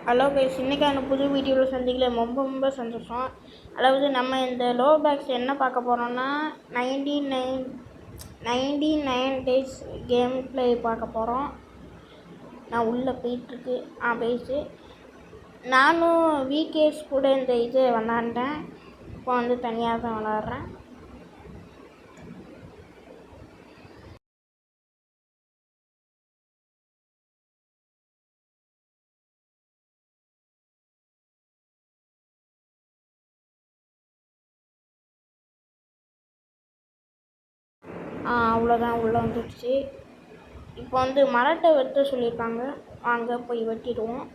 Hello guys, இன்றைக்கான புது வீடியோவில் சந்திக்கல ரொம்ப ரொம்ப சந்தோஷம். அதாவது நம்ம இந்த லோ பேக்ஸ் என்ன பார்க்க போகிறோம்னா 99 டேஸ் கேம் ப்ளே பார்க்க போகிறோம். நான் உள்ளே போயிட்டுருக்கு பேசி நானும் விகேஸ் கூட இந்த இது விளாண்டேன். இப்போ வந்து தனியாக தான் விளாட்றேன். அவ்வளோதான், உள்ளே வந்துடுச்சு. இப்போ வந்து மரத்தை வெட்ட சொல்லியிருக்காங்க. வாங்க போய் வெட்டிடுவோம்.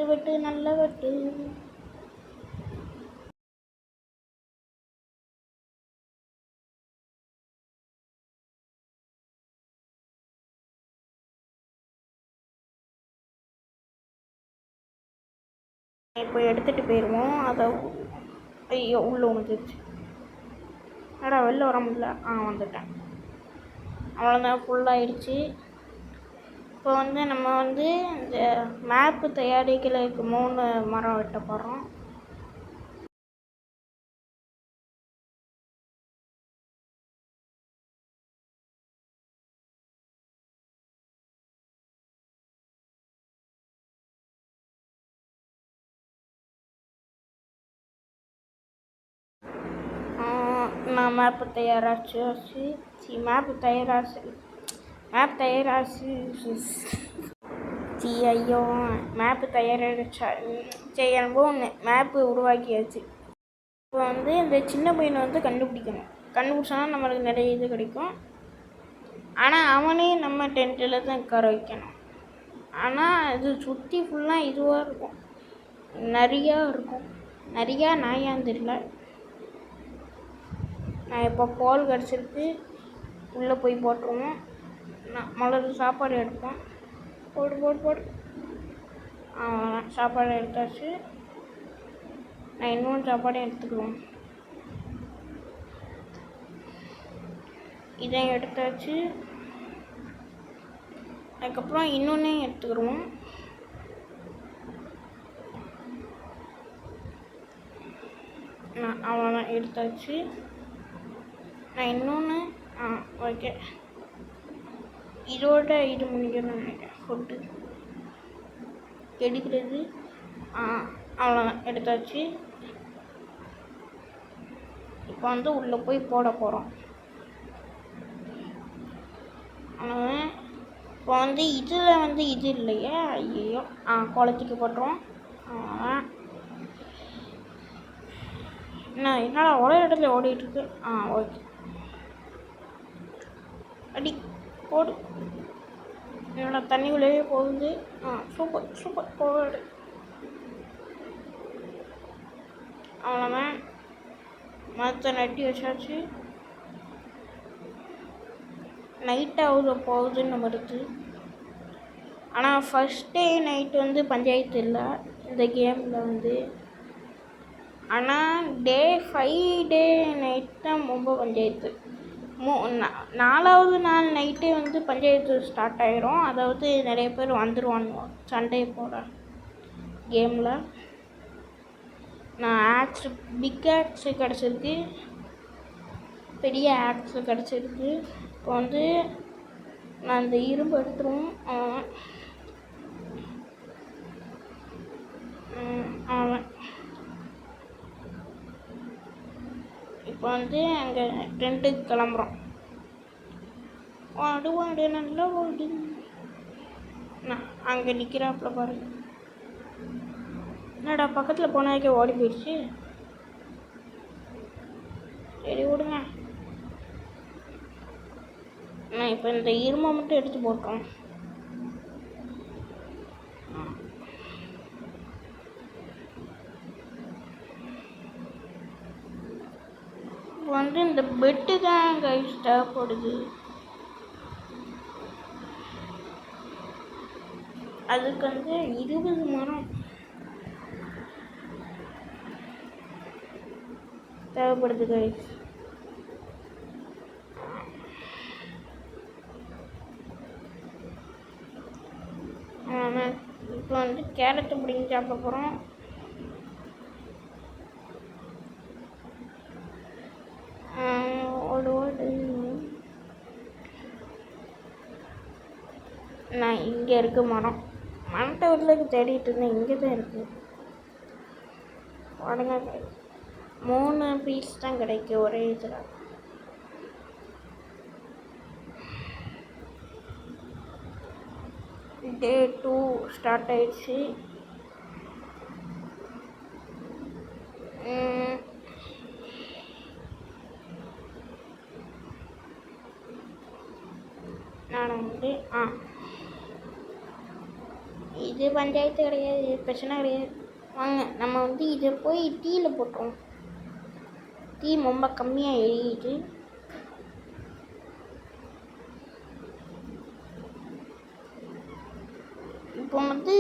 வெட்டு நல்ல வெட்டு. இப்போ எடுத்துகிட்டு போயிடுவோம். அதை ஐயோ உள்ளே வந்துடுச்சு. வெளில வர முடியல. வந்துட்டேன். அவ்வளோதான், ஃபுல்லாகிடுச்சு. இப்போ வந்து நம்ம வந்து இந்த மேப்பு தயாரிக்கிறதுக்கு 3 மரம் வெட்ட போகிறோம். நான் மேப்பு தயாராச்சு. ஐயோ மேப்பு தயாராகிடுச்சா? சரி, எனக்கு ஒன்று மேப்பு உருவாக்கியாச்சு. இப்போ வந்து இந்த சின்ன பையனை வந்து கண்டுபிடிச்சானா நம்மளுக்கு நிறைய இது கிடைக்கும். ஆனால் அவனே நம்ம டென்ட்டில் தான் உட்கார வைக்கணும். ஆனால் இது சுற்றி ஃபுல்லாக இதுவாக இருக்கும், நிறையா இருக்கும். நிறையா நாயான்னு தெரியல. நான் இப்போ பால் கிடச்சிருக்கு, உள்ளே போய் போட்டுருவோம். நான் முதல்ல சாப்பாடு எடுப்பேன். போடு. சாப்பாடு எடுத்தாச்சு. நான் இன்னொன்று சாப்பாடையும் எடுத்துக்குவேன். இதையும் எடுத்தாச்சு. அதுக்கப்புறம் இன்னொன்றையும் எடுத்துக்கிடுவோம். அவ்வளோதான், எடுத்தாச்சு. நான் இன்னொன்று ஓகே, இதோட இது முடிக்கணும்னு நினைக்கிறேன். ஃபுட்டு எடுக்கிறது அவ்வளோதான், எடுத்தாச்சு. இப்போ வந்து உள்ளே போய் போட போகிறோம். அவ்வளோதான். இப்போ வந்து இதில் வந்து இது இல்லையே, ஐயோ குளத்துக்கு போட்டுருவோம். அவ்வளோதான். என்னடா ஒரே இடத்துல ஓடிட்டுருக்கு. ஓகே, அடி போடு. என்னோட தண்ணிக்குள்ளேயே போகுது. சூப்பர் போடு. அவ்வளோதான், மரத்தை நட்டி வச்சாச்சு. நைட்டாக போகுதுன்னு வருது. ஆனால் ஃபஸ்ட் டே நைட்டு வந்து பஞ்சாயத்து இல்லை இந்த கேமில் வந்து. ஆனால் டே 5 நைட் தான் ரொம்ப பஞ்சாயத்து. 4வது நாள் நைட்டே வந்து பஞ்சாயத்து ஸ்டார்ட் ஆகிரும். அதாவது நிறைய பேர் வந்துடுவாங்க சண்டை போட கேமில். நான் பிக் ஆக்ஸு கிடச்சிருக்கு, பெரிய ஆக்ஸு கிடச்சிருக்கு. இப்போ வந்து நான் இந்த இரும்பு எடுத்துருவோம். இப்போ வந்து அங்கே டென்ட்டுக்கு கிளம்புறோம். வாடு நல்லா ஓடு. நான் அங்கே நிற்கிறாப்புல பாரு. என்னடா பக்கத்தில் போனாக்கே ஓடி போயிடுச்சு. சரி விடுங்க. நான் இப்போ இந்த இரும்பை மட்டும் எடுத்து போட்டோம். இப்போ வந்து இந்த பெட்டு தான் கைஸ் தேவைப்படுது. அதுக்கு வந்து 20 மரம் தேவைப்படுது கைஸ். இப்போ வந்து கேரட்டு பிடிங்கி சாப்பிட போகிறோம். ஓடு நான் இங்கே இருக்கு மரத்தை வீட்டில் தேடிட்டு இருந்தேன். இங்கே தான் இருக்குது. உடனே 3 பீஸ் தான் கிடைக்கும் ஒரே இதில். டே 2 ஸ்டார்ட் ஆயிடுச்சு. நான் வந்து இது பஞ்சாயத்து கிடையாது, இது பிரச்சனை கிடையாது. வாங்க நம்ம வந்து இதை போய் டீயில் போட்டோம். டீ ரொம்ப கம்மியாக எரியுது. இப்போ வந்து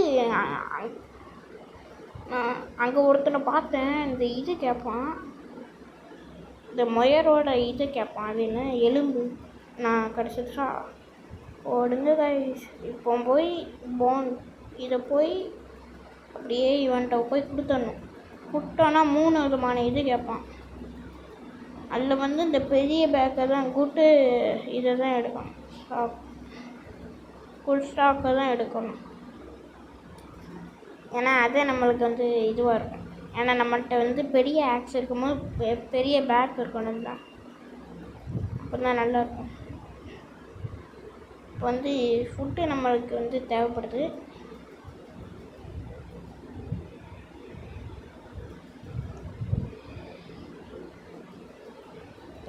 நான் அங்கே ஒருத்தனை பார்த்தேன். இந்த இது கேட்பான், இந்த முயரோட இது கேட்பான். அது என்ன எலும்பு நான் கிடச்சிச்சா ஓடுங்க கைஸ். இப்போ போய் இதை போய் அப்படியே இவன்கிட்ட போய் கொடுத்தோன்னா 3 விதமான இது கேட்பான். அதில் வந்து இந்த பெரிய பேக்கை தான் இதை தான் எடுக்கணும். ஃபுல் ஸ்டாக்கை தான் எடுக்கணும். ஏன்னா அது நம்மளுக்கு வந்து இதுவாக இருக்கும். ஏன்னா நம்மள்கிட்ட வந்து பெரிய ஆக்ஸ் இருக்கும்போது பெரிய பேக் இருக்கணும் தான், அப்போ தான் நல்லாயிருக்கும். இப்போ வந்து ஃபுட்டு நம்மளுக்கு வந்து தேவைப்படுது.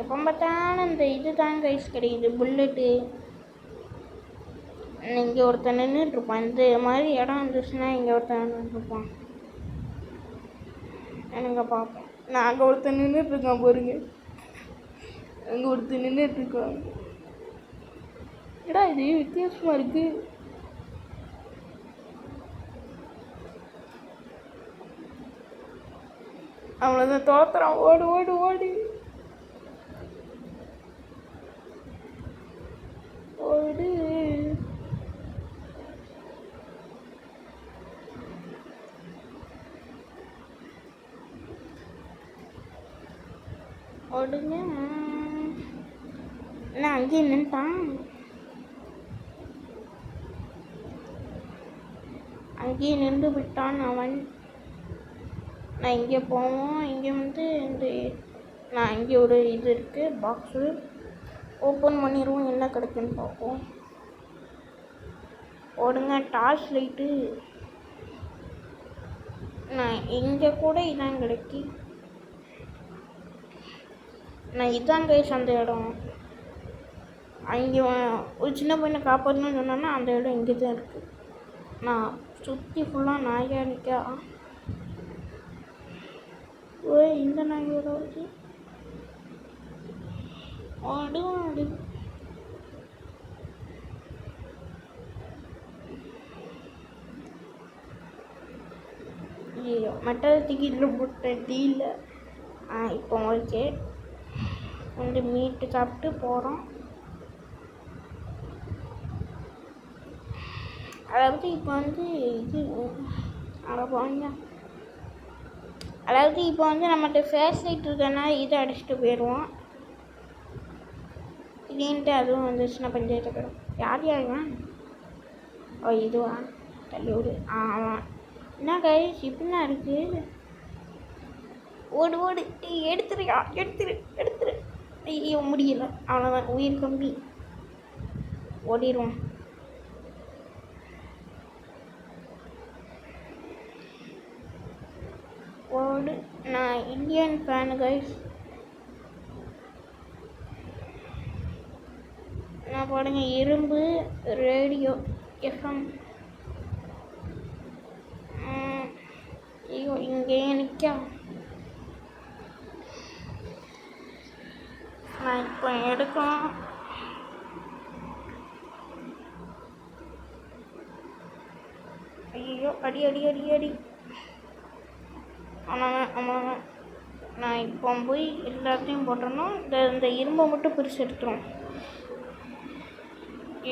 எப்போ பார்த்தாலும் இந்த இது தான் கைஸ் கிடைக்குது, புல்லட்டு. இங்கே ஒருத்தன் நின்றுட்டுருப்பான். இந்த மாதிரி இடம் இருந்துச்சுன்னா இங்கே ஒருத்தன் நின்றுட்டுருப்பான். எனக்கு பார்ப்பேன். நான் அங்கே ஒருத்தன் நின்றுட்டுருக்கான் பாருங்க. அங்கே ஒருத்தன் நின்றுட்டுருக்கான். ஏடா இது வித்தியாசமாக இருக்குது. அவ்வளோதான் தோத்துறான். ஓடு ஓடு ஓடு ஓடு. ஓடுங்க. என்ன அங்கேயே நின்ட்டான். அங்கேயே நின்று விட்டான் அவன். நான் இங்கே போவோம். இங்கே வந்து நான் இங்கே ஒரு இது இருக்குது, பாக்ஸு. ஓப்பன் பண்ணிடுவோம், என்ன கிடைக்குன்னு பார்ப்போம். ஓடுங்க. Torch light. நான் இங்கே கூட இதான் கிடைக்கி. நான் இதான் கைஸ் அந்த இடம். அங்கே ஒரு சின்ன பையனை காப்பாற்றணும்னு சொன்னேன்னா அந்த இடம் இங்கே தான் இருக்குது. நான் சுற்றி ஃபுல்லாக நாயாக நிற்கா. இந்த நாயோட வருது. ஆடு ஆடு. ஐயோ மெட்டல் டிக்கெட்டில் போட்ட டீல. இப்போ ஓகே வந்து மீட்டு சாப்பிட்டு போகிறோம். அதாவது இப்போ வந்து இது போங்க. அதாவது இப்போ வந்து நம்மகிட்ட ஃபேஸ் லைட் இருக்கனா இதை அடிச்சுட்டு போயிடுவோம். இதுன்ட்டு அதுவும் வந்துச்சுன்னா பஞ்சாயத்து போயிடும். யாருவன்? இதுவா தள்ளி விடு. ஆமாம். என்ன கைஸ் இப்படின்னா இருக்குது. ஓடு ஓடு. எடுத்துருயா எடுத்துரு. ஐயோ முடியல. அவ்வளோதான், உயிர் கம்மி. ஓடிடுவோம். ஓடு. நான் இந்தியன் ஃபேனு கைஸ். நான் பாருங்க இரும்பு ரேடியோ எஃப்எம். ஐயோ இங்கேயே நிற்கா. நான் இப்போ எடுக்கணும். ஐயோ அடி அடி அடி அடி. ஆமாங்க. நான் இப்போ போய் எல்லாத்தையும் போட்டணும். இந்த இரும்பை மட்டும் பிரித்து எடுத்துரும்.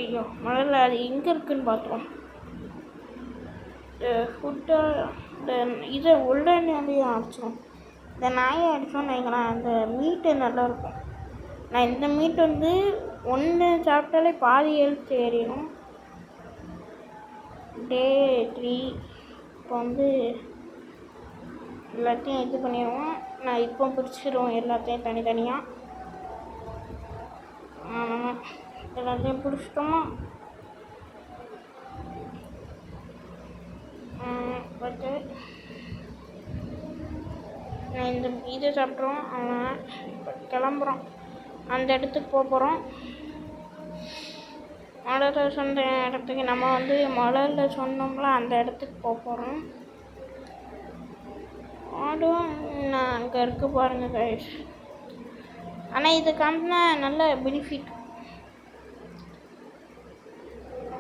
ஐயோ முதல்ல அது எங்கே இருக்குதுன்னு பார்த்துருவோம். ஃபுட்டை இந்த இதை உள்ளேயும் அடிச்சிடும். இந்த நாயை அடித்தோன்னு வைங்களேன், அந்த மீட்டு நல்லாயிருக்கும். நான் இந்த மீட் வந்து ஒன்று சாப்பிட்டாலே பாதி ஹெல்த் ஏறிடும். டே 3 இப்போ வந்து எல்லாத்தையும் இது பண்ணிடுவோம். நான் இப்போ பிடிச்சிடுவோம் எல்லாத்தையும் தனித்தனியாக. எல்லாத்தையும் பிடிச்சிட்டோமா? பட்டு நான் இந்த இதை சாப்பிட்றோம். இப்போ கிளம்புறோம், அந்த இடத்துக்கு போகிறோம். மலரில் சொன்ன இடத்துக்கு நம்ம வந்து மலரில் சொன்னோம்ல அந்த இடத்துக்கு போகிறோம். ஆடும் நான் அங்கே இருக்க பாருங்கள் கைஸ். ஆனால் இது காமினா நல்ல பெனிஃபிட்.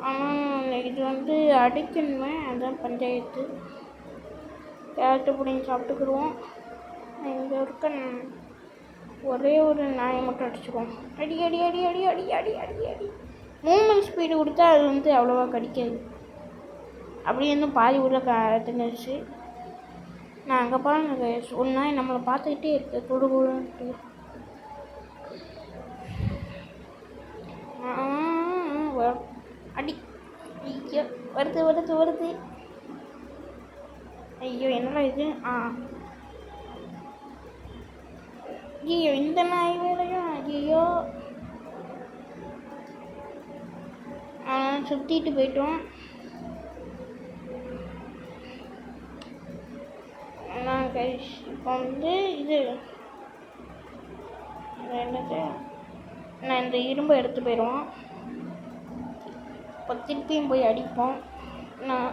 ஆனால் இது வந்து அடிக்கணுமே, அதுதான் பஞ்சாயத்து. கேரட்டு பிடிங்கி சாப்பிட்டுக்குருவோம். இங்கே இருக்க ஒரே ஒரு நாயை மட்டும் அடிச்சுக்குவோம். அடி அடி அடி அடி அடி அடி அடி அடி. மூவ்மெண்ட் ஸ்பீடு கொடுத்தா அது வந்து அவ்வளோவா கடிக்காது. அப்படி இருந்தும் பாதி உள்ள தின்னுச்சு. நான் அங்கே பாருங்க ஒரு நாய் நம்மளை பார்த்துக்கிட்டே இருக்கு குடு குடுன்ட்டு. அடி ஐயோ, வருது வருது வருது. ஐயோ என்னடா இது? ஐயோ இந்த நாய் வேலையும். ஐயோ சுற்றிட்டு போயிட்டோம். நான் கைஸ் இப்போ வந்து இது என்னது, நான் இந்த இரும்பை எடுத்து போயிடுவோம். இப்போ திருப்பியும் போய் அடிப்போம். நான்